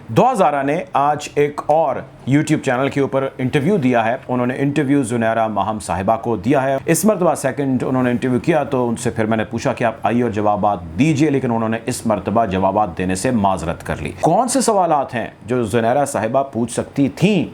दुआ ज़ारा ने आज एक और YouTube चैनल के ऊपर इंटरव्यू दिया है। उन्होंने इंटरव्यू ज़ुनैरा माहम साहिबा को दिया है। इस मरतबा सेकंड उन्होंने इंटरव्यू किया तो उनसे फिर मैंने पूछा कि आप आइए और जवाबात दीजिए, लेकिन उन्होंने इस मरतबा जवाबात देने से माजरत कर ली। कौन से सवालात हैं जो ज़ुनैरा साहिबा पूछ सकती थीं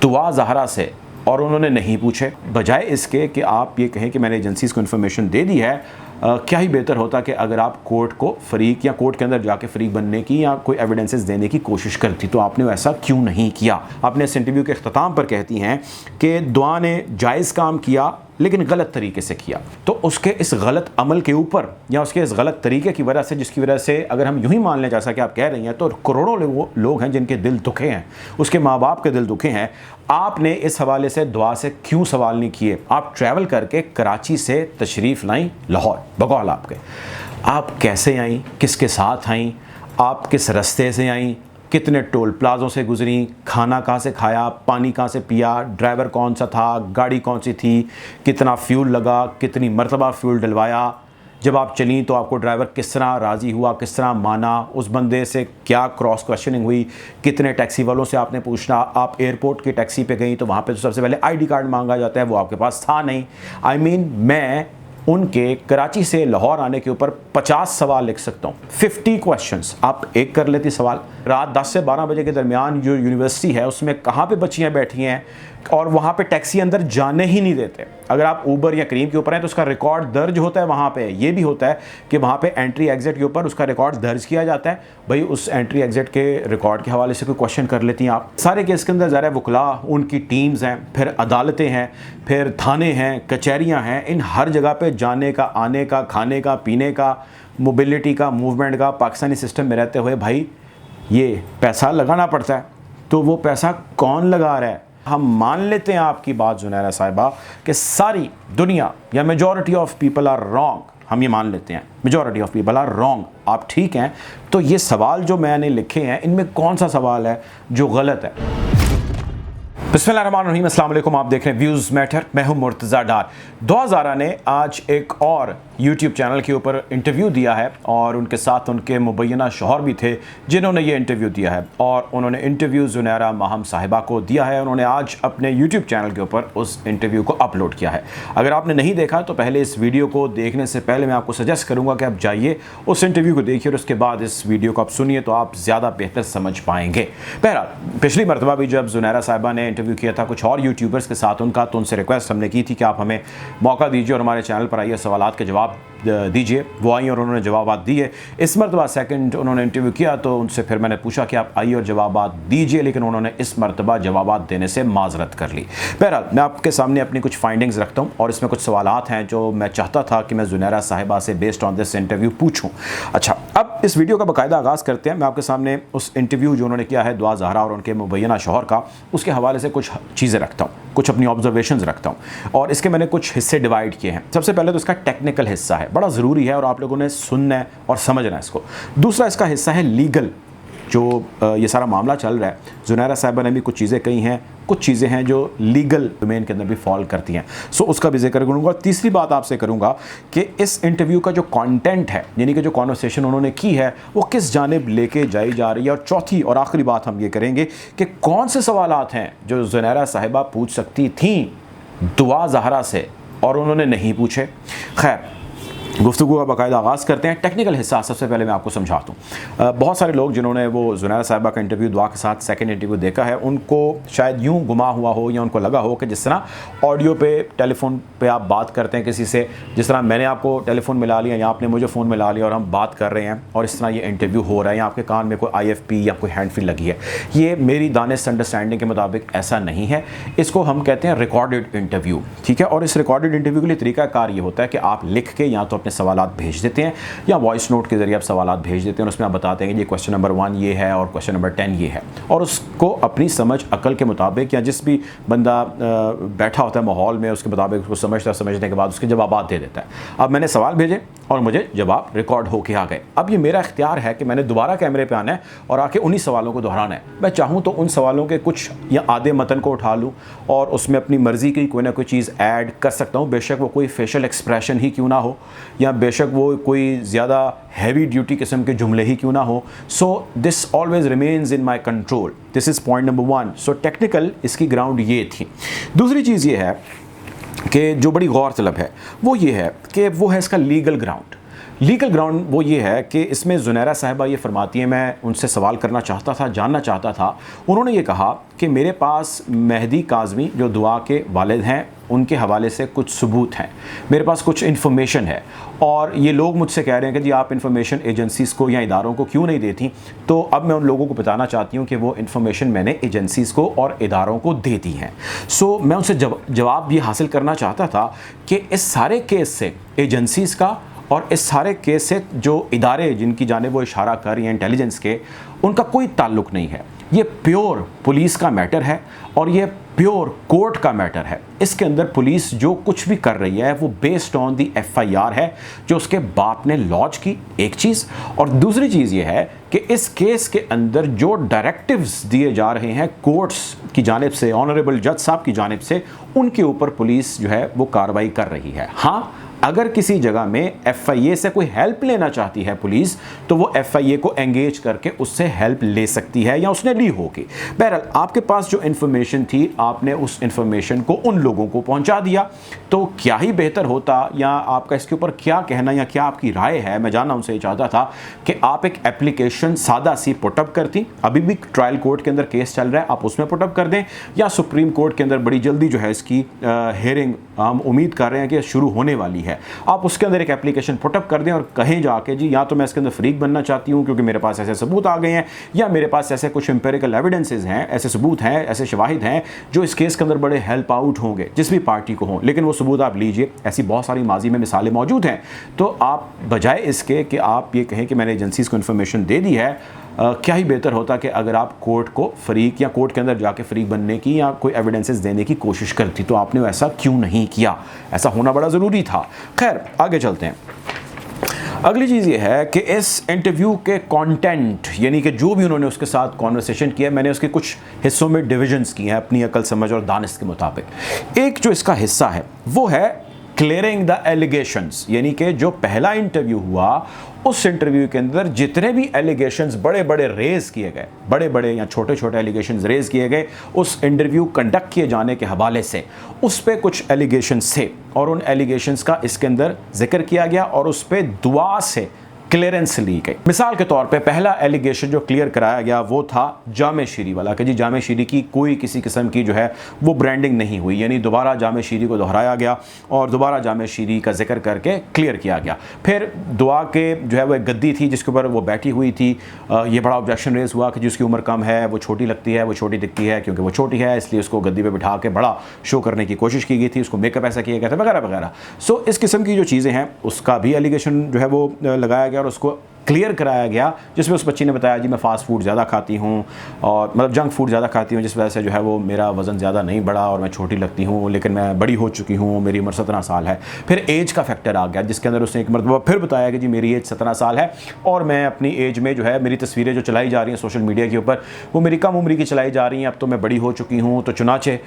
दुआ ज़हरा से और उन्होंने नहीं पूछे? बजाय इसके कि आप ये कहें कि मैंने एजेंसीज़ को इन्फॉर्मेशन दे दी है, क्या ही बेहतर होता कि अगर आप कोर्ट को फ़रीक या कोर्ट के अंदर जाके फ़रीक बनने की या कोई एविडेंसेस देने की कोशिश करती। तो आपने ऐसा क्यों नहीं किया? आपने इस इंटरव्यू के अख्ताम पर कहती हैं कि दुआ ने जायज़ काम किया लेकिन गलत तरीके से किया। तो उसके इस गलत अमल के ऊपर या उसके इस गलत तरीके की वजह से, जिसकी वजह से अगर हम यूँ ही मान लें जैसा कि आप कह रही हैं, तो करोड़ों लोग हैं जिनके दिल दुखे हैं, उसके माँ बाप के दिल दुखे हैं। आपने इस हवाले से दुआ से क्यों सवाल नहीं किए? आप ट्रैवल करके कराची से तशरीफ़ लाई लाहौर बकौल आपके। आप कैसे आई? किसके साथ आई? आप किस रास्ते से आई? कितने टोल प्लाज़ों से गुजरी? खाना कहाँ से खाया? पानी कहाँ से पिया? ड्राइवर कौन सा था? गाड़ी कौन सी थी? कितना फ्यूल लगा? कितनी मरतबा फ्यूल डलवाया? जब आप चली तो आपको ड्राइवर किस तरह राज़ी हुआ, किस तरह माना? उस बंदे से क्या क्रॉस क्वेश्चनिंग हुई? कितने टैक्सी वालों से आपने पूछना? आप एयरपोर्ट की टैक्सी पे गई तो वहाँ पे तो सबसे पहले आईडी कार्ड मांगा जाता है, वो आपके पास था नहीं। मैं उनके कराची से लाहौर आने के ऊपर 50 सवाल लिख सकता हूँ, 50 क्वेश्चंस। आप एक कर लेती सवाल। रात 10 से 12 बजे के दरमियान जो यूनिवर्सिटी है उसमें कहाँ पे बच्चियाँ बैठी हैं और वहाँ पे टैक्सी अंदर जाने ही नहीं देते। अगर आप ऊबर या क्रीम के ऊपर हैं तो उसका रिकॉर्ड दर्ज होता है वहाँ पे। ये भी होता है कि वहाँ पे एंट्री एग्जिट के ऊपर उसका रिकॉर्ड दर्ज किया जाता है। भाई उस एंट्री एग्जिट के रिकॉर्ड के हवाले से कोई क्वेश्चन कर लेती हैं आप। सारे केस के अंदर ज़रा वकला, उनकी टीम्स हैं, फिर अदालतें हैं, फिर थाने हैं, कचहरियाँ हैं। इन हर जगह पर जाने का, आने का, खाने का, पीने का, मोबिलिटी का, मूवमेंट का पाकिस्तानी सिस्टम में रहते हुए भाई ये पैसा लगाना पड़ता है। तो वो पैसा कौन लगा रहा है? हम मान लेते हैं आपकी बात ज़ुनैरा साहिबा कि सारी दुनिया या majority of people are wrong. हम ये मान लेते हैं majority of people are wrong, आप ठीक हैं। तो ये सवाल जो मैंने लिखे हैं इनमें कौन सा सवाल है जो गलत है? बिस्मिल्लाहिर्रहमानिर्रहीम, अस्सलाम वालेकुम। आप देख रहे हैं व्यूज़ मैटर, मैं हूं मुर्तज़ा डार। दुआ ज़ारा ने आज एक और YouTube चैनल के ऊपर इंटरव्यू दिया है और उनके साथ उनके मुबैना शौहर भी थे जिन्होंने ये इंटरव्यू दिया है और उन्होंने इंटरव्यू ज़ुनैरा माहम साहिबा को दिया है। उन्होंने आज अपने YouTube चैनल के ऊपर उस इंटरव्यू को अपलोड किया है। अगर आपने नहीं देखा तो पहले इस वीडियो को देखने से पहले मैं आपको सजेस्ट करूँगा कि आप जाइए उस इंटरव्यू को देखिए और उसके बाद इस वीडियो को आप सुनिए तो आप ज़्यादा बेहतर समझ पाएंगे। बहरहाल पिछली मरतबा भी जब ज़ुनैरा साहिबा ने इंटरव्यू किया था कुछ और यूट्यूबर्स के साथ उनका, तो उनसे रिक्वेस्ट हमने की थी कि आप हमें मौका दीजिए और हमारे चैनल पर आइए, सवालात के जवाब दीजिए। वो आई और उन्होंने जवाबात दिए। इस मरतबा सेकंड उन्होंने इंटरव्यू किया तो उनसे फिर मैंने पूछा कि आप आइए और जवाबात दीजिए, लेकिन उन्होंने इस मरतबा जवाबात देने से माजरत कर ली। बहरहाल मैं आपके सामने अपनी कुछ फाइंडिंग्स रखता हूँ और इसमें कुछ सवालात हैं जो मैं चाहता था कि मैं ज़ुनैरा साहिबा से बेस्ड ऑन दिस इंटरव्यू पूछूँ। अच्छा, अब इस वीडियो का बाकायदा आगाज़ करते हैं। मैं आपके सामने उस इंटरव्यू जो उन्होंने किया है दुआ ज़हरा और उनके मुबैना शौहर का, उसके हवाले से कुछ चीज़ें रखता हूँ, कुछ अपनी ऑब्जर्वेशंस रखता हूँ और इसके मैंने कुछ हिस्से डिवाइड किए हैं। सबसे पहले तो इसका टेक्निकल हिस्सा है, बड़ा ज़रूरी है और आप लोगों ने सुनना है और समझना है इसको। दूसरा इसका हिस्सा है लीगल, जो ये सारा मामला चल रहा है। ज़ुनैरा साहिबा ने भी कुछ चीज़ें कही हैं, कुछ चीज़ें हैं जो लीगल डोमेन के अंदर भी फॉल करती हैं, सो उसका भी जिक्र करूँगा। और तीसरी बात आपसे करूँगा कि इस इंटरव्यू का जो कंटेंट है, यानी कि जो कॉन्वर्सेशन उन्होंने की है, वो किस जानिब लेके जाई जा रही है। और चौथी और आखिरी बात हम ये करेंगे कि कौन से सवालात हैं जो ज़ुनैरा साहिबा पूछ सकती थीं दुआ ज़हरा से और उन्होंने नहीं पूछे। खैर, गुफ्तगू का बाकायदा आगाज़ करते हैं। टेक्निकल हिस्सा सबसे पहले मैं आपको समझाता हूँ। बहुत सारे लोग जिन्होंने वो ज़ुनैरा साहिबा का इंटरव्यू दुआ के साथ सेकंड इंटरव्यू देखा है, उनको शायद यूँ गुमा हुआ हो या उनको लगा हो कि जिस तरह ऑडियो पे टेलीफोन पे आप बात करते हैं किसी से, जिस तरह मैंने आपको टेलीफोन मिला लिया या आपने मुझे फ़ोन मिला लिया और हम बात कर रहे हैं और इस तरह ये इंटरव्यू हो रहा है या आपके कान में कोई IFP या कोई हैंड फ्री लगी है। ये मेरी दानिश अंडरस्टैंडिंग के मुताबिक ऐसा नहीं है। इसको हम कहते हैं रिकॉर्डेड इंटरव्यू, ठीक है। और इस रिकॉर्डेड इंटरव्यू के लिए तरीकाकार ये होता है कि आप लिख के या तो अपने सवालात भेज देते हैं या वॉइस नोट के जरिए आप सवालात भेज देते हैं और उसमें आप बताते हैं कि ये क्वेश्चन नंबर 1 ये है और क्वेश्चन नंबर 10 ये है, और उसको अपनी समझ अकल के मुताबिक या जिस भी बंदा बैठा होता है माहौल में उसके मुताबिक उसको समझने के बाद उसके जवाब दे देता है। अब मैंने सवाल भेजे और मुझे जवाब रिकॉर्ड होके आ गए। अब ये मेरा इख्तियार है कि मैंने दोबारा कैमरे पे आना है और आके उन्हीं सवालों को दोहराना है। मैं चाहूँ तो उन सवालों के कुछ या आधे मतन को उठा लूँ और उसमें अपनी मर्ज़ी की कोई ना कोई चीज़ ऐड कर सकता हूँ, बेशक वो कोई फेशियल एक्सप्रेशन ही क्यों ना हो या बेशक वो कोई ज़्यादा हैवी ड्यूटी किस्म के जुमले ही क्यों ना हो, so this always remains in my control. This is point number 1। So technical इसकी ग्राउंड ये थी। दूसरी चीज़ ये है कि जो बड़ी गौर तलब है वो ये है कि वो है इसका लीगल ग्राउंड। लीगल ग्राउंड वो ये है कि इसमें ज़ुनैरा साहिबा ये फरमाती हैं, मैं उनसे सवाल करना चाहता था, जानना चाहता था। उन्होंने ये कहा कि मेरे पास मेहदी काज़मी जो दुआ के वालिद हैं उनके हवाले से कुछ सबूत हैं, मेरे पास कुछ इन्फॉर्मेशन है, और ये लोग मुझसे कह रहे हैं कि जी आप इन्फॉर्मेशन एजेंसीज़ को या इदारों को क्यों नहीं देती। तो अब मैं उन लोगों को बताना चाहती हूँ कि वो इन्फॉर्मेशन मैंने एजेंसीज़ को और इदारों को दे दी हैं। सो मैं उनसे जवाब ये हासिल करना चाहता था कि इस सारे केस से एजेंसीज़ का और इस सारे केस से जो इदारे जिनकी जानिब वो इशारा कर रही हैं इंटेलिजेंस के, उनका कोई ताल्लुक़ नहीं है। ये प्योर पुलिस का मैटर है और ये प्योर कोर्ट का मैटर है। इसके अंदर पुलिस जो कुछ भी कर रही है वो बेस्ड ऑन दी FIR है जो उसके बाप ने लॉन्च की, एक चीज़। और दूसरी चीज़ ये है कि इस केस के अंदर जो डायरेक्टिव्स दिए जा रहे हैं कोर्ट्स की जानिब से, ऑनरेबल जज साहब की जानिब से, उनके ऊपर पुलिस जो है वो कार्रवाई कर रही है। हाँ, अगर किसी जगह में FIA से कोई हेल्प लेना चाहती है पुलिस, तो वो FIA को एंगेज करके उससे हेल्प ले सकती है या उसने ली होगी। बहरहाल आपके पास जो इन्फॉर्मेशन थी, आपने उस इन्फॉर्मेशन को उन लोगों को पहुंचा दिया। तो क्या ही बेहतर होता, या आपका इसके ऊपर क्या कहना या क्या आपकी राय है, मैं जानना उनसे चाहता था कि आप एक एप्लीकेशन सादा सी पुटअप करती, अभी भी ट्रायल कोर्ट के अंदर केस चल रहा है, आप उसमें पुटअप कर दें, या सुप्रीम कोर्ट के अंदर बड़ी जल्दी जो है इसकी हेयरिंग हम उम्मीद कर रहे हैं कि शुरू होने वाली है, आप उसके अंदर एक एप्लीकेशन पुटअप कर दें और कहें जाके जी या तो मैं इसके अंदर फ्रीक बनना चाहती हूं क्योंकि मेरे पास ऐसे सबूत आ गए हैं, या मेरे पास ऐसे कुछ एम्पिरिकल एविडेंसेस हैं, ऐसे सबूत हैं, ऐसे शवाहिद हैं जो इस केस के अंदर बड़े हेल्प आउट होंगे जिस भी पार्टी को हों, लेकिन वो सबूत आप लीजिए। ऐसी बहुत सारी माजी में मिसालें मौजूद हैं। तो आप बजाय इसके कि आप ये कहें कि मैंने एजेंसीज को इन्फॉर्मेशन दे दी है, क्या ही बेहतर होता कि अगर आप कोर्ट को फ्रीक या कोर्ट के अंदर जाके फ्रीक बनने की या कोई एविडेंसेस देने की कोशिश करती। तो आपने ऐसा क्यों नहीं किया? ऐसा होना बड़ा ज़रूरी था। खैर आगे चलते हैं। अगली चीज़ ये है कि इस इंटरव्यू के कंटेंट, यानी कि जो भी उन्होंने उसके साथ कॉन्वर्सेशन किया, मैंने उसके कुछ हिस्सों में डिविजन्स किए हैं अपनी अकल समझ और दानिश के मुताबिक। एक जो इसका हिस्सा है वो है क्लियरिंग द एलिगेशंस, यानी कि जो पहला इंटरव्यू हुआ उस इंटरव्यू के अंदर जितने भी एलिगेशंस बड़े बड़े रेज किए गए, बड़े बड़े या छोटे छोटे एलिगेशंस रेज किए गए उस इंटरव्यू कंडक्ट किए जाने के हवाले से, उस पे कुछ एलिगेशंस थे और उन एलिगेशंस का इसके अंदर जिक्र किया गया और उस पे दुआ से क्लियरेंस ली गई। मिसाल के तौर पे पहला एलिगेशन जो क्लियर कराया गया वो था जामे शीरी वाला कि जी जामे शीरी की कोई किसी किस्म की जो है वो ब्रांडिंग नहीं हुई, यानी दोबारा जामे शीरी को दोहराया गया और दोबारा जामे शीरी का जिक्र करके क्लियर किया गया। फिर दुआ के जो है वो एक गद्दी थी जिसके ऊपर वो बैठी हुई थी, ये बड़ा ऑब्जेक्शन रेज हुआ कि जिसकी उम्र कम है, वो छोटी लगती है, वो छोटी दिखती है क्योंकि वो छोटी है, इसलिए उसको गद्दी पे बिठा के बड़ा शो करने की कोशिश की गई थी, उसको मेकअप ऐसा किया गया था वगैरह वगैरह। सो इस किस्म की जो चीज़ें हैं उसका भी एलिगेशन जो है वो लगाया गया और उसको क्लियर कराया गया, जिसमें उस बच्ची ने बताया जी मैं फ़ास्ट फूड ज़्यादा खाती हूँ और मतलब जंक फूड ज़्यादा खाती हूँ, जिस वजह से जो है वो मेरा वज़न ज़्यादा नहीं बढ़ा और मैं छोटी लगती हूँ, लेकिन मैं बड़ी हो चुकी हूँ, मेरी उम्र 17 साल है। फिर एज का फैक्टर आ गया जिसके अंदर उसने एक मरतबा फिर बताया कि जी मेरी एज 17 साल है और मैं अपनी एज में जो है मेरी तस्वीरें जो चलाई जा रही हैं सोशल मीडिया के ऊपर वो मेरी कम उम्र की चलाई जा रही हैं, अब तो मैं बड़ी हो चुकी हूँ। तो चुनाचे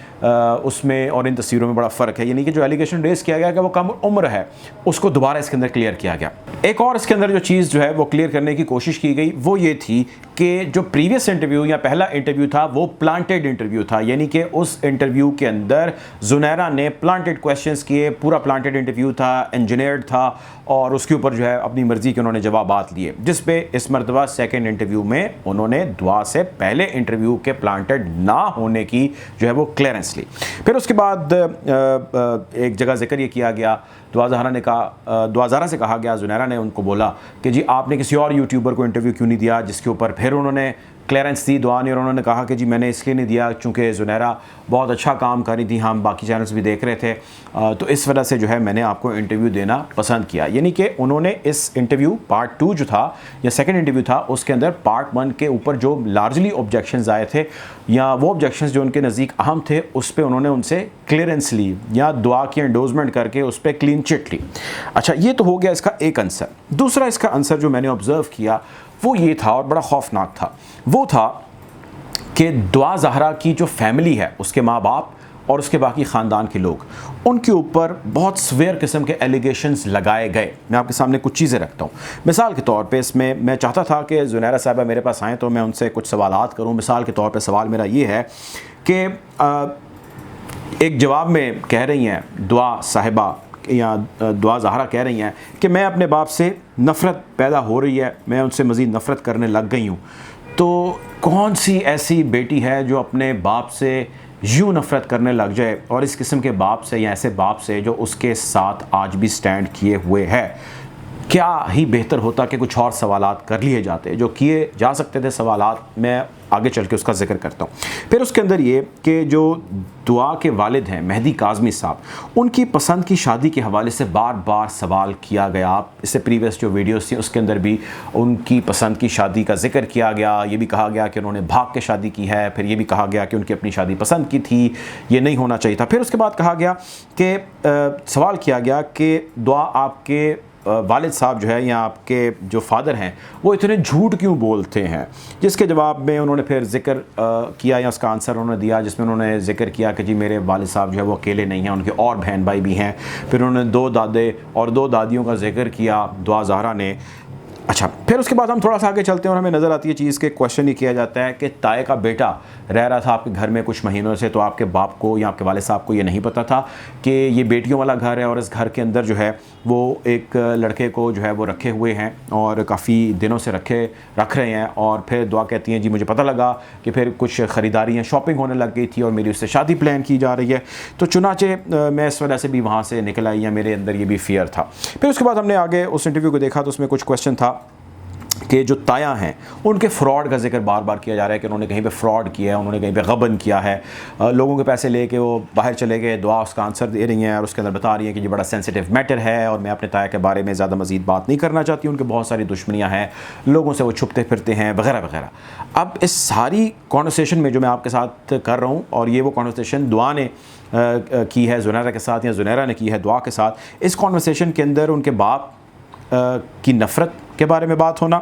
उसमें और इन तस्वीरों में बड़ा फ़र्क है, यानी कि जो एलिगेशन रेस किया गया कि वो कम उम्र है उसको दोबारा इसके अंदर क्लियर किया गया। एक और इसके अंदर जो चीज़ जो है वो क्लियर करने की कोशिश की गई वो ये थी कि जो प्रीवियस इंटरव्यू या पहला इंटरव्यू था वो प्लांटेड इंटरव्यू था, यानी कि उस इंटरव्यू के अंदर ज़ुनैरा ने प्लांटेड क्वेश्चंस किए, पूरा प्लांटेड इंटरव्यू था, इंजीनियर्ड था और उसके ऊपर जो है अपनी मर्जी के उन्होंने जवाबात लिए, जिस पे इस मरतबा सेकेंड इंटरव्यू में उन्होंने दुआ से पहले इंटरव्यू के प्लांटेड ना होने की जो है वो क्लियरेंस ली। फिर उसके बाद एक जगह जिक्र ये किया गया, दुआ ज़हरा से कहा गया, ज़ुनैरा ने उनको बोला कि जी आपने किसी और यूट्यूबर को इंटरव्यू क्यों नहीं दिया, जिसके ऊपर फिर उन्होंने क्लियरेंस दी दुआ ने और उन्होंने कहा कि जी मैंने इसलिए नहीं दिया क्योंकि ज़ुनैरा बहुत अच्छा काम कर रही थी, हम बाकी चैनल्स भी देख रहे थे, तो इस वजह से जो है मैंने आपको इंटरव्यू देना पसंद किया। यानी कि उन्होंने इस इंटरव्यू पार्ट 2 जो था या सेकंड इंटरव्यू था उसके अंदर पार्ट 1 के ऊपर जो लार्जली ऑब्जेक्शंस आए थे या वो ऑब्जेक्शंस जो उनके नज़दीक अहम थे उस पर उन्होंने उनसे क्लियरेंस ली या दुआ की एंडोर्समेंट करके उस पर क्लीन चिट ली। अच्छा, ये तो हो गया इसका एक आंसर। दूसरा इसका आंसर जो मैंने ऑब्ज़र्व किया वो ये था और बड़ा खौफनाक था, वो था कि दुआ ज़हरा की जो फैमिली है, उसके माँ बाप और उसके बाकी ख़ानदान के लोग, उनके ऊपर बहुत सवेयर किस्म के एलिगेशंस लगाए गए। मैं आपके सामने कुछ चीज़ें रखता हूँ। मिसाल के तौर पे इसमें मैं चाहता था कि ज़ुनैरा साहिबा मेरे पास आएँ तो मैं उनसे कुछ सवालात करूँ। मिसाल के तौर पे सवाल मेरा ये है कि एक जवाब में कह रही हैं दुआ साहिबा या दुआ ज़हरा कह रही हैं कि मैं अपने बाप से नफ़रत पैदा हो रही है, मैं उनसे मज़ीद नफ़रत करने लग गई हूँ। तो कौन सी ऐसी बेटी है जो अपने बाप से यूँ नफ़रत करने लग जाए, और इस किस्म के बाप से या ऐसे बाप से जो उसके साथ आज भी स्टैंड किए हुए है। क्या ही बेहतर होता कि कुछ और सवालात कर लिए जाते जो किए जा सकते थे सवालात, मैं आगे चल के उसका जिक्र करता हूँ। फिर उसके अंदर ये कि जो दुआ के वालिद हैं मेहदी काज़मी साहब, उनकी पसंद की शादी के हवाले से बार बार सवाल किया गया। आप इससे प्रीवियस जो वीडियोस थी उसके अंदर भी उनकी पसंद की शादी का जिक्र किया गया। ये भी कहा गया कि उन्होंने भाग के शादी की है, फिर ये भी कहा गया कि उनकी अपनी शादी पसंद की थी, ये नहीं होना चाहिए था। फिर उसके बाद कहा गया कि सवाल किया गया कि दुआ आपके वालिद साहब जो है या आपके जो फादर हैं वो इतने झूठ क्यों बोलते हैं, जिसके जवाब में उन्होंने फिर जिक्र किया या उसका आंसर उन्होंने दिया, जिसमें उन्होंने जिक्र किया कि जी मेरे वालिद साहब जो है वो अकेले नहीं हैं, उनके और बहन भाई भी हैं। फिर उन्होंने 2 दादे और 2 दादियों का जिक्र किया दुआ ज़हरा ने। अच्छा, फिर उसके बाद हम थोड़ा सा आगे चलते हैं और हमें नज़र आती है चीज़ के क्वेश्चन ही किया जाता है कि ताए का बेटा रह रहा था आपके घर में कुछ महीनों से, तो आपके बाप को या आपके वालिद साहब को ये नहीं पता था कि ये बेटियों वाला घर है और इस घर के अंदर जो है वो एक लड़के को जो है वो रखे हुए हैं और काफ़ी दिनों से रख रहे हैं। और फिर दुआ कहती हैं जी मुझे पता लगा कि फिर कुछ ख़रीदारियाँ शॉपिंग होने लग गई थी और मेरी उससे शादी प्लान की जा रही है, तो चुनाचे मैं इस वजह से भी वहाँ से निकल आई या मेरे अंदर ये भी फियर था। फिर उसके बाद हमने आगे उस इंटरव्यू को देखा तो उसमें कुछ क्वेश्चन था कि जो ताया हैं उनके फ़्रॉड का जिक्र बार बार किया जा रहा है कि उन्होंने कहीं पे फ्रॉड किया है, उन्होंने कहीं पे गबन किया है, लोगों के पैसे लेके वो बाहर चले गए। दुआ उसका आंसर दे रही हैं और उसके अंदर बता रही हैं कि ये बड़ा सेंसिटिव मैटर है और मैं अपने ताया के बारे में ज़्यादा मज़ीद बात नहीं करना चाहती, उनके बहुत सारी दुश्मनियाँ हैं, लोगों से वो छुपते फिरते हैं वगैरह वगैरह। अब इस सारी कॉन्वर्सेशन में जो मैं आपके साथ कर रहा हूँ, और ये वो कॉन्वर्सेशन दुआ ने की है ज़ुनैरा के साथ या ज़ुनैरा ने की है दुआ के साथ, इस कॉन्वर्सेशन के अंदर उनके बाप की नफ़रत के बारे में बात होना,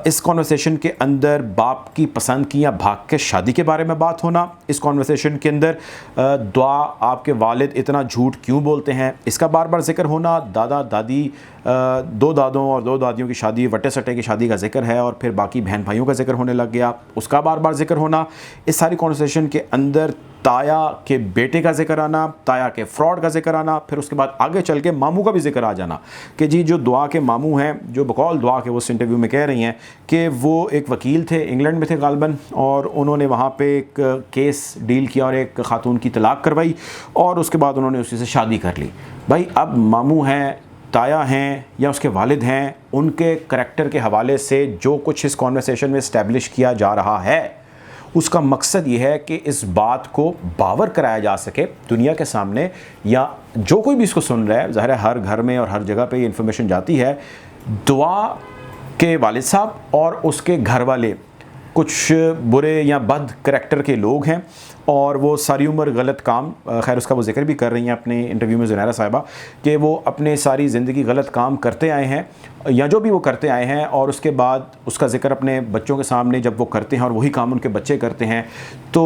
इस कॉन्वर्सेशन के अंदर बाप की पसंद की या भाग के शादी के बारे में बात होना, इस कॉन्वर्सेशन के अंदर दुआ आपके वालिद इतना झूठ क्यों बोलते हैं इसका बार बार जिक्र होना, दादा दादी 2 दादों और 2 दादियों की शादी, वटे सटे की शादी का जिक्र है और फिर बाकी बहन भाइयों का जिक्र होने लग गया, उसका बार बार जिक्र होना। इस सारी कॉन्वर्सेशन के अंदर ताया के बेटे का जिक्र आना, ताया के फ्रॉड का जिक्र आना, फिर उसके बाद आगे चल के मामू का भी जिक्र आ जाना कि जी जो दुआ के मामू हैं, जो बकौल दुआ के उस इंटरव्यू में कह रही हैं कि वो एक वकील थे, इंग्लैंड में थे गालबन, और उन्होंने वहाँ पे एक केस डील किया और एक खातून की तलाक करवाई और उसके बाद उन्होंने उसी से शादी कर ली। भाई अब मामू हैं, ताया हैं या उसके वालिद हैं, उनके करैक्टर के हवाले से जो कुछ इस कॉन्वर्सेशन में इस्टेब्लिश किया जा रहा है उसका मकसद ये है कि इस बात को बावर कराया जा सके दुनिया के सामने, या जो कोई भी इसको सुन रहा है, ज़ाहिर है हर घर में और हर जगह पे ये इन्फॉर्मेशन जाती है, दुआ के वालिद साहब और उसके घर वाले कुछ बुरे या बद करैक्टर के लोग हैं और वो सारी उम्र गलत काम, खैर उसका वो जिक्र भी कर रही हैं अपने इंटरव्यू में ज़ुनैरा साहिबा, कि वो अपने सारी ज़िंदगी गलत काम करते आए हैं या जो भी वो करते आए हैं, और उसके बाद उसका जिक्र अपने बच्चों के सामने जब वो करते हैं और वही काम उनके बच्चे करते हैं तो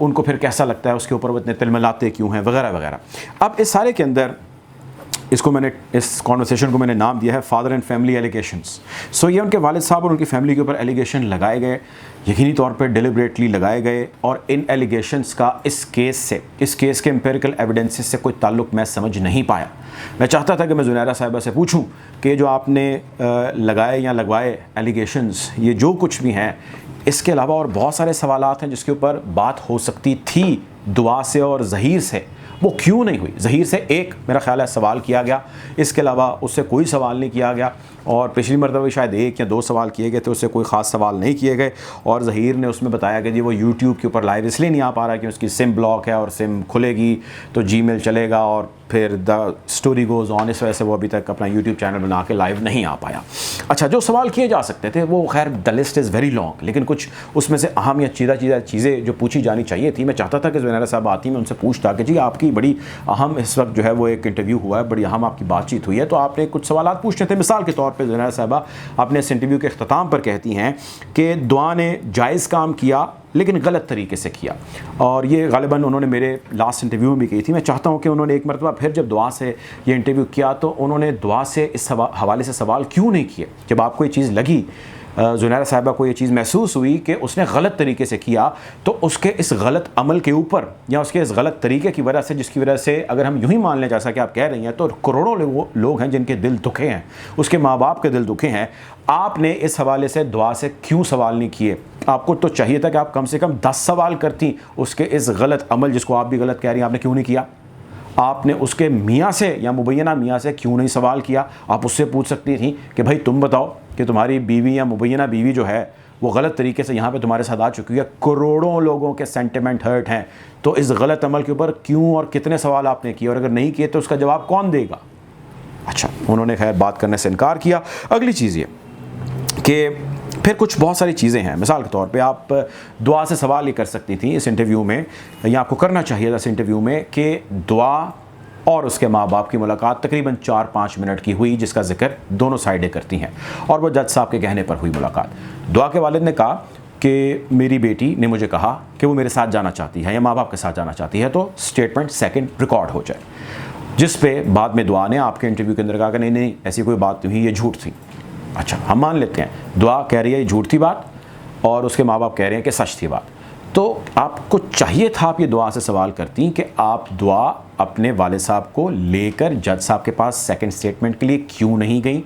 उनको फिर कैसा लगता है, उसके ऊपर वो इतने तिलमिलाते क्यों हैं वगैरह वगैरह। अब इस सारे के अंदर इस कॉन्वर्सेशन को मैंने नाम दिया है फादर एंड फैमिली एलिगेशंस। सो ये उनके वालिद साहब और उनकी फैमिली के ऊपर एलिगेशन लगाए गए, यकीनी तौर पर डिलिबरेटली लगाए गए, और इन एलिगेशंस का इस केस के एम्पिरिकल एविडेंसेस से कोई ताल्लुक़ मैं समझ नहीं पाया। मैं चाहता था कि मैं ज़ुनैरा साहिबा से पूछूं कि जो आपने लगाए या लगवाए एलिगेशंस, ये जो कुछ भी हैं, इसके अलावा और बहुत सारे सवालात हैं जिसके ऊपर बात हो सकती थी दुआ से और ज़हीर से, वो क्यों नहीं हुई। ज़हीर से एक मेरा ख्याल है सवाल किया गया, इसके अलावा उससे कोई सवाल नहीं किया गया, और पिछली मरतबा भी शायद 1 या 2 सवाल किए गए थे, उससे कोई ख़ास सवाल नहीं किए गए। और ज़हीर ने उसमें बताया कि जी वो यूट्यूब के ऊपर लाइव इसलिए नहीं आ पा रहा कि उसकी सिम ब्लॉक है, और सिम खुलेगी तो जीमेल चलेगा और फिर द स्टोरी गोज़ ऑन, इस वजह से वो अभी तक अपना यूट्यूब चैनल बना के लाइव नहीं आ पाया। अच्छा, जो सवाल किए जा सकते थे वो खैर the list is very long, लेकिन कुछ उसमें से अहम या चीज़ें जो पूछी जानी चाहिए थी, मैं चाहता था कि ज़ुनैरा साहब आती, मैं उनसे पूछता कि जी आपकी बड़ी अहम इस वक्त जो है वो एक इंटरव्यू हुआ है, बड़ी अहम आपकी बातचीत हुई है, तो आपने कुछ सवालात पूछने थे। मिसाल के तौर पर ज़ुनैरा साहबा अपने इस इंटरव्यू के अख्ताम पर कहती हैं कि दुआ ने जायज़ काम किया लेकिन गलत तरीके से किया। और ये गालिबन उन्होंने मेरे लास्ट इंटरव्यू में भी की थी। मैं चाहता हूँ कि उन्होंने एक मरतबा फिर जब दुआ से ये इंटरव्यू किया तो उन्होंने दुआ से इस हवाले से सवाल क्यों नहीं किए। जब आपको ये चीज़ लगी, ज़ुनैरा साहिबा को ये चीज़ महसूस हुई कि उसने गलत तरीके से किया, तो उसके इस गलत अमल के ऊपर या उसके इस गलत तरीके की वजह से, जिसकी वजह से अगर हम यूँ ही मान लें जैसा कि आप कह रही हैं, तो करोड़ों लोग हैं जिनके दिल दुखे हैं, उसके माँ बाप के दिल दुखे हैं। आपने इस हवाले से दुआ से क्यों सवाल नहीं किए? आपको तो चाहिए था कि आप कम से कम 10 सवाल करती उसके इस गलत अमल, जिसको आप भी गलत कह रही हैं, आपने क्यों नहीं किया? आपने उसके मियाँ से या मुबैना मियाँ से क्यों नहीं सवाल किया? आप उससे पूछ सकती थी कि भाई तुम बताओ कि तुम्हारी बीवी या मुबैना बीवी जो है वो गलत तरीके से यहाँ पे तुम्हारे साथ आ चुकी है, करोड़ों लोगों के सेंटिमेंट हर्ट हैं, तो इस गलत अमल के ऊपर क्यों और कितने सवाल आपने किए, और अगर नहीं किए तो उसका जवाब कौन देगा? अच्छा, उन्होंने खैर बात करने से इनकार किया। अगली चीज़ ये कि फिर कुछ बहुत सारी चीज़ें हैं। मिसाल के तौर पे आप दुआ से सवाल ये कर सकती थी इस इंटरव्यू में, या आपको करना चाहिए था इस इंटरव्यू में, कि दुआ और उसके माँ बाप की मुलाकात तकरीबन 4-5 मिनट की हुई, जिसका जिक्र दोनों साइडें करती हैं, और वो जज साहब के कहने पर हुई मुलाकात। दुआ के वालिद ने कहा कि मेरी बेटी ने मुझे कहा कि वो मेरे साथ जाना चाहती है या माँ बाप के साथ जाना चाहती है, तो स्टेटमेंट सेकंड रिकॉर्ड हो जाए। जिस पे बाद में दुआ ने आपके इंटरव्यू के अंदर कहा कि नहीं नहीं, ऐसी कोई बात नहीं, ये झूठ थी। अच्छा, हम मान लेते हैं दुआ कह रही है ये झूठ थी बात, और उसके माँ बाप कह रहे हैं कि सच थी बात, तो आपको चाहिए था आप ये दुआ से सवाल करती कि आप दुआ अपने वालिद साहब को लेकर जज साहब के पास सेकंड स्टेटमेंट के लिए क्यों नहीं गई?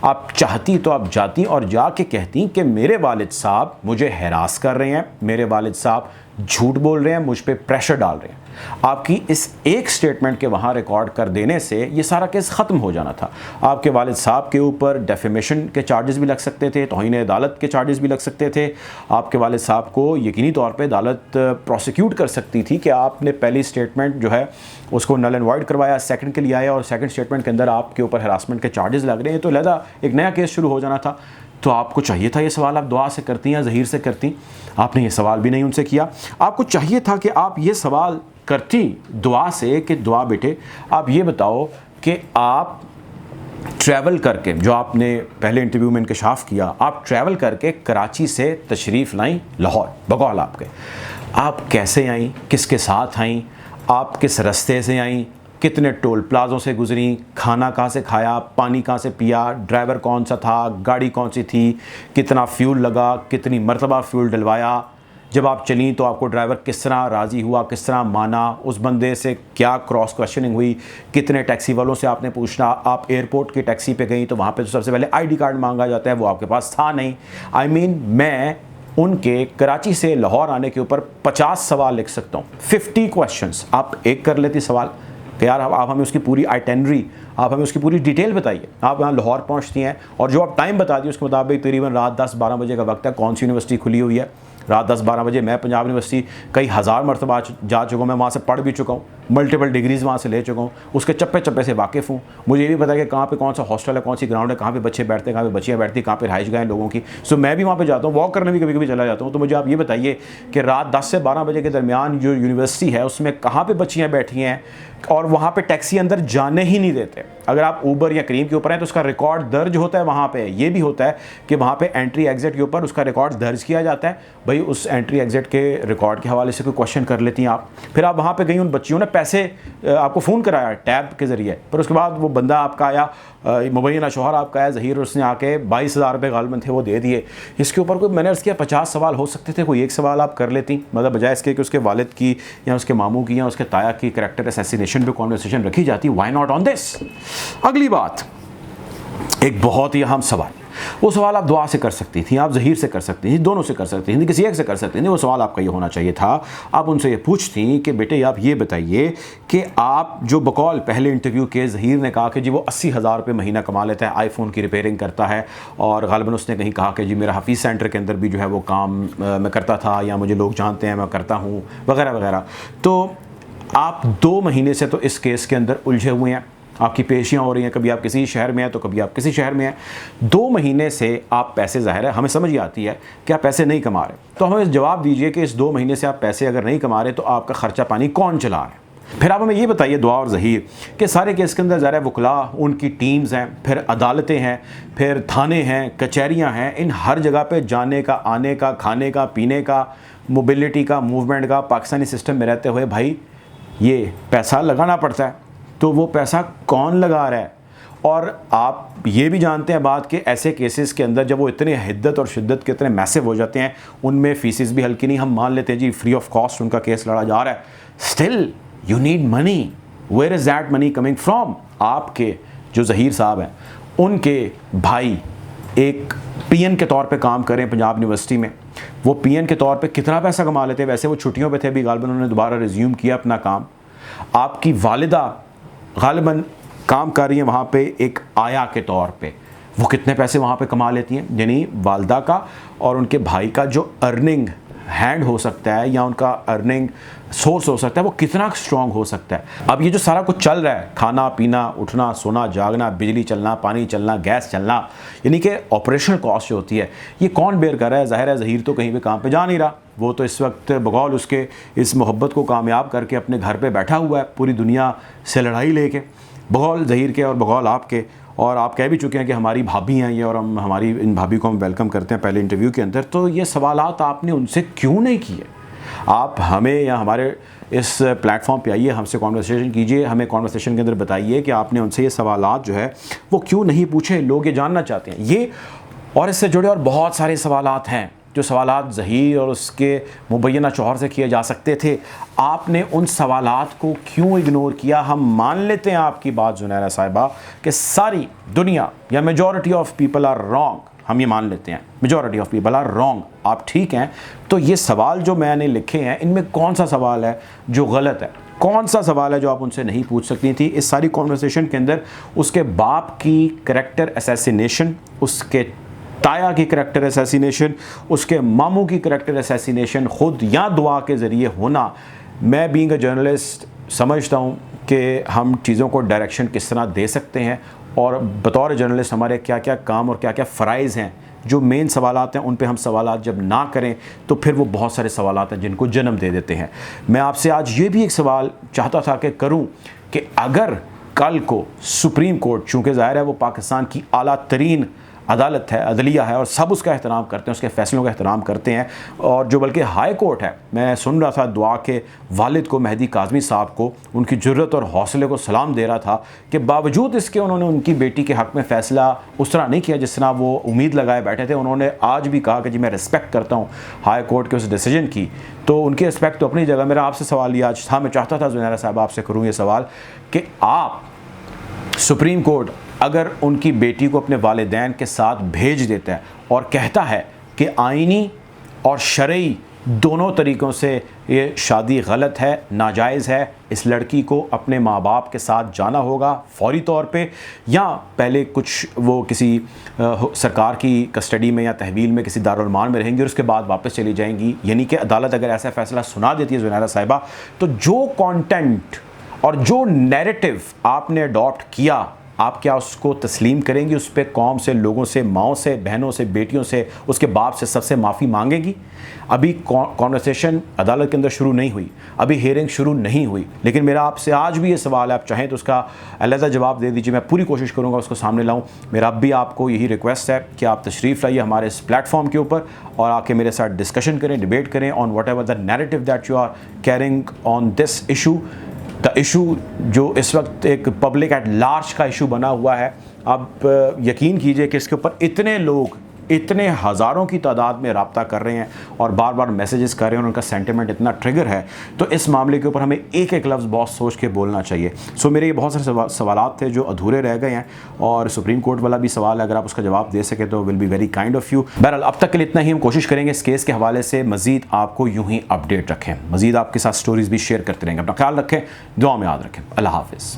आप चाहती तो आप जाती और जाके कहती कि मेरे वालिद साहब मुझे हैरास कर रहे हैं, मेरे वालिद साहब झूठ बोल रहे हैं, मुझ पे प्रेशर डाल रहे हैं। आपकी इस एक स्टेटमेंट के वहाँ रिकॉर्ड कर देने से ये सारा केस ख़त्म हो जाना था। आपके वालिद साहब के ऊपर डेफेमेशन के चार्जेस भी लग सकते थे, तौहीन अदालत के चार्जेस भी लग सकते थे। आपके वालिद साहब को यकीनी तौर पे अदालत प्रोसिक्यूट कर सकती थी कि आपने पहली स्टेटमेंट जो है उसको नल एंड वॉइड करवाया, सेकंड के लिए आया और सेकंड स्टेटमेंट के अंदर आपके ऊपर हरासमेंट के चार्जेस लग रहे हैं, तो लहदा एक नया केस शुरू हो जाना था। तो आपको चाहिए था ये सवाल आप दुआ से करती या ज़हीर से करती? आपने ये सवाल भी नहीं उनसे किया। आपको चाहिए था कि आप ये सवाल करती दुआ से कि दुआ बेटे आप ये बताओ कि आप ट्रैवल करके, जो आपने पहले इंटरव्यू में इंकशाफ किया, आप ट्रैवल करके कराची से तशरीफ़ लाई लाहौर बकौल आपके, आप कैसे आईं, किसके साथ आईं, आप किस रास्ते से आईं, कितने टोल प्लाज़ों से गुजरी, खाना कहाँ से खाया, पानी कहाँ से पिया, ड्राइवर कौन सा था, गाड़ी कौन सी थी, कितना फ्यूल लगा, कितनी मरतबा फ्यूल डलवाया, जब आप चलीं तो आपको ड्राइवर किस तरह राज़ी हुआ, किस तरह माना, उस बंदे से क्या क्रॉस क्वेश्चनिंग हुई, कितने टैक्सी वालों से आपने पूछना, आप एयरपोर्ट की टैक्सी पे गई तो वहाँ पे तो सबसे पहले आईडी कार्ड मांगा जाता है, वो आपके पास था नहीं। मैं उनके कराची से लाहौर आने के ऊपर 50 सवाल लिख सकता हूँ, 50 क्वेश्चंस। आप एक कर लेती सवाल कि यार आप हमें उसकी पूरी आइटेनरी, आप हमें उसकी पूरी डिटेल बताइए। आप यहाँ लाहौर पहुँचती हैं और जो आप टाइम बता दी उसके मुताबिक तकरीबन रात 10-12 बजे का वक्त है, कौन सी यूनिवर्सिटी खुली हुई है रात 10-12 बजे। मैं पंजाब यूनिवर्सिटी कई हज़ार मरतबा जा चुका हूँ, मैं वहाँ से पढ़ भी चुका हूँ, मल्टीपल डिग्रीज़ वहाँ से ले चुका हूँ, उसके चप्पे चप्पे से वाकिफ़ हूँ। मुझे ये भी पता है कि कहाँ पे कौन सा हॉस्टल है, कौन सी ग्राउंड है, कहाँ पे बच्चे बैठते हैं, कहाँ पे बच्चियाँ बैठती हैं, कहाँ पे रहाइश गए लोगों की। सो मैं भी वहाँ पे जाता हूँ, वॉक करने भी कभी कभी चला जाता हूँ। तो मुझे आप ये बताइए कि रात 10 से 12 बजे के दरमियान जो यूनिवर्सिटी है उसमें कहाँ पर बच्चियाँ बैठी हैं, और वहाँ पे टैक्सी अंदर जाने ही नहीं देते। अगर आप ऊबर या करीम के ऊपर हैं तो उसका रिकॉर्ड दर्ज होता है वहाँ पे। ये भी होता है कि वहाँ पे एंट्री एग्जिट के ऊपर उसका रिकॉर्ड दर्ज किया जाता है। भाई उस एंट्री एग्जिट के रिकॉर्ड के हवाले से कोई क्वेश्चन कर लेती हैं आप। फिर आप वहाँ पे गई, उन बच्चियों ने पैसे आपको फ़ोन कराया टैब के ज़रिए, पर उसके बाद वो बंदा आपका आया, मुबैना शौहर आपका आया ज़हीर, उसने आके 22,000 रुपये गालबन थे वो दे दिए। इसके ऊपर कोई मैंने अर्ज़ किया 50 सवाल हो सकते थे, कोई एक सवाल आप कर लेती, मतलब बजाय इसके कि उसके वालिद की या उसके मामू की या उसके ताया की करैक्टर असैसिनेशन पे कॉन्वर्सेशन रखी जाती। Why not on this? अगली बात, एक बहुत ही अहम सवाल, वो सवाल आप दुआ से कर सकती थी, आप ज़हीर से कर सकती थी, दोनों से कर सकती थी, किसी एक से कर सकती थी। वो सवाल आपका ये होना चाहिए था, आप उनसे ये पूछती कि बेटे आप ये बताइए कि आप जो बकौल पहले इंटरव्यू के ज़हीर ने कहा कि जी वो 80,000 रुपये महीना कमा लेता है, आईफोन की रिपेयरिंग करता है, और गालिबन उसने कहीं कहा कि जी मेरा हफीज़ सेंटर के अंदर भी जो है वो काम मैं करता था, या मुझे लोग जानते हैं मैं करता हूँ, वगैरह वगैरह। तो आप 2 महीने से तो इस केस के अंदर उलझे हुए हैं, आपकी पेशियाँ हो रही हैं, कभी आप किसी शहर में हैं तो कभी आप किसी शहर में हैं। 2 महीने से आप पैसे, ज़ाहिर है हमें समझ ही आती है कि आप पैसे नहीं कमा रहे, तो हमें जवाब दीजिए कि इस 2 महीने से आप पैसे अगर नहीं कमा रहे तो आपका ख़र्चा पानी कौन चला रहा है? फिर आप हमें ये बताइए दुआ और ज़हीर कि सारे केस के अंदर ज़रा वकला, उनकी टीम्स हैं, फिर अदालतें हैं, फिर थाने हैं, कचहरियाँ हैं, इन हर जगह पे जाने का, आने का, खाने का, पीने का, मोबिलिटी का, मूवमेंट का, पाकिस्तानी सिस्टम में रहते हुए भाई ये पैसा लगाना पड़ता है। तो वो पैसा कौन लगा रहा है? और आप ये भी जानते हैं बात कि ऐसे केसेस के अंदर जब वो इतने हिद्दत और शिद्दत के इतने मैसिव हो जाते हैं, उनमें फीसिस भी हल्की नहीं। हम मान लेते हैं जी फ्री ऑफ कॉस्ट उनका केस लड़ा जा रहा है, still you need money. Where is that money coming from? आपके जो ज़हीर साहब हैं उनके भाई एक पीएन के तौर पे काम करें पंजाब यूनिवर्सिटी में, वो पीएन के तौर पे कितना पैसा कमा लेते हैं? वैसे वो छुट्टियों पे थे, अभी गालिबन उन्होंने दोबारा रिज्यूम किया अपना काम। आपकी वालिदा गालिबन काम कर रही हैं वहाँ पे एक आया के तौर पे, वो कितने पैसे वहाँ पे कमा लेती हैं? यानी वालदा का और उनके भाई का जो अर्निंग हैंड हो सकता है या उनका अर्निंग सोर्स हो सकता है वो कितना स्ट्रॉन्ग हो सकता है। अब ये जो सारा कुछ चल रहा है, खाना पीना, उठना सोना जागना, बिजली चलना, पानी चलना, गैस चलना, यानी कि ऑपरेशनल कॉस्ट जो होती है, ये कौन बेयर कर रहा है? ज़ाहिर है ज़हीर तो कहीं पे काम पे जा नहीं रहा, वो तो इस वक्त बगौल उसके इस मोहब्बत को कामयाब करके अपने घर पर बैठा हुआ है पूरी दुनिया से लड़ाई लेके, बगौल ज़हीर के और बगौल आपके। और आप कह भी चुके हैं कि हमारी भाभी हैं ये, और हम हमारी इन भाभी को हम वेलकम करते हैं पहले इंटरव्यू के अंदर। तो ये सवालात आपने उनसे क्यों नहीं किए? आप हमें या हमारे इस प्लेटफॉर्म पे आइए, हमसे कॉन्वर्सेशन कीजिए, हमें कॉन्वर्सेशन के अंदर बताइए कि आपने उनसे ये सवालात जो है वो क्यों नहीं पूछे। लोग ये जानना चाहते हैं ये, और इससे जुड़े और बहुत सारे सवालात हैं जो सवालात ज़हीर और उसके मुबैना शौहर से किए जा सकते थे। आपने उन सवालात को क्यों इग्नोर किया? हम मान लेते हैं आपकी बात ज़ुनैरा साहिबा कि सारी दुनिया या majority of people are wrong, हम ये मान लेते हैं majority of people are wrong, आप ठीक हैं। तो ये सवाल जो मैंने लिखे हैं इनमें कौन सा सवाल है जो गलत है? कौन सा सवाल है जो आप उनसे नहीं पूछ सकती थी? इस सारी कॉन्वर्सेशन के अंदर उसके बाप की करैक्टर असैसिनेशन, उसके ताया की करैक्टर असैसिनेशन, उसके मामू की करैक्टर असैसिनेशन खुद या दुआ के ज़रिए होना, मैं बीइंग अ जर्नलिस्ट समझता हूँ कि हम चीज़ों को डायरेक्शन किस तरह दे सकते हैं, और बतौर जर्नलिस्ट हमारे क्या क्या काम और क्या क्या फ़राइज़ हैं। जो मेन सवालात हैं उन पे हम सवालात जब ना करें तो फिर वो बहुत सारे सवालात हैं जिनको जन्म दे देते हैं। मैं आपसे आज ये भी एक सवाल चाहता था कि करूं कि अगर कल को सुप्रीम कोर्ट, चूँकि ज़ाहिर है वो पाकिस्तान की आला तरीन अदालत है, अदलिया है, और सब उसका एहतराम करते हैं, उसके फ़ैसलों का एहतराम करते हैं, और जो बल्कि हाई कोर्ट है, मैं सुन रहा था दुआ के वालिद को, मेहदी काज़मी साहब को, उनकी जुर्रत और हौसले को सलाम दे रहा था कि बावजूद इसके उन्होंने उनकी बेटी के हक़ में फ़ैसला उस तरह नहीं किया जिस तरह वो उम्मीद लगाए बैठे थे। उन्होंने आज भी कहा कि जी मैं रिस्पेक्ट करता हूँ हाई कोर्ट के उस डिसीजन की, तो उनकी रिस्पेक्ट तो अपनी जगह। मेरा आपसे सवाल ये आज था, मैं चाहता था ज़ुनैरा साहब आपसे करूँ ये सवाल कि आप सुप्रीम कोर्ट अगर उनकी बेटी को अपने वालिदैन के साथ भेज देता है और कहता है कि आईनी और शरई दोनों तरीक़ों से ये शादी गलत है, नाजायज़ है, इस लड़की को अपने माँ बाप के साथ जाना होगा फ़ौरी तौर पे, या पहले कुछ वो किसी सरकार की कस्टडी में या तहवील में किसी दारुल मान में रहेंगी और उसके बाद वापस चली जाएंगी। यानी कि अदालत अगर ऐसा फ़ैसला सुना देती है ज़ुनैरा साहिबा, तो जो कंटेंट और जो नैरेटिव आपने अडॉप्ट किया, आप क्या उसको तस्लीम करेंगी? उस पर कौम से, लोगों से, माओं से, बहनों से, बेटियों से, उसके बाप से, सबसे माफ़ी मांगेगी? अभी कॉन्वर्सेशन अदालत के अंदर शुरू नहीं हुई, अभी हियरिंग शुरू नहीं हुई, लेकिन मेरा आपसे आज भी ये सवाल है, आप चाहें तो उसका अलहदा जवाब दे दीजिए, मैं पूरी कोशिश करूँगा उसको सामने लाऊँ। मेरा अब भी आपको यही रिक्वेस्ट है कि आप तशरीफ़ लाइए हमारे इस प्लेटफॉर्म के ऊपर और आके मेरे साथ डिस्कशन करें, डिबेट करें on whatever the narrative that you are carrying on this issue. The issue जो इस वक्त एक पब्लिक एट लार्ज का इशू बना हुआ है। आप यकीन कीजिए कि इसके ऊपर इतने लोग, इतने हज़ारों की तादाद में रब्ता कर रहे हैं और बार बार मैसेजेस कर रहे हैं और उनका सेंटिमेंट इतना ट्रिगर है, तो इस मामले के ऊपर हमें एक एक लफ्ज़ बहुत सोच के बोलना चाहिए। सो मेरे ये बहुत सारे सवालात थे जो अधूरे रह गए हैं, और सुप्रीम कोर्ट वाला भी सवाल है, अगर आप उसका जवाब दे सके तो will be very kind of you. बहरहाल अब तक के लिए इतना ही। हम कोशिश करेंगे इस केस के हवाले से मज़ीद आपको यूँ ही अपडेट रखें, मज़ीद आपके साथ स्टोरीज़ भी शेयर करते रहेंगे। अपना ख्याल रखें, दुआ में याद रखें। अल्लाह हाफ़िज़।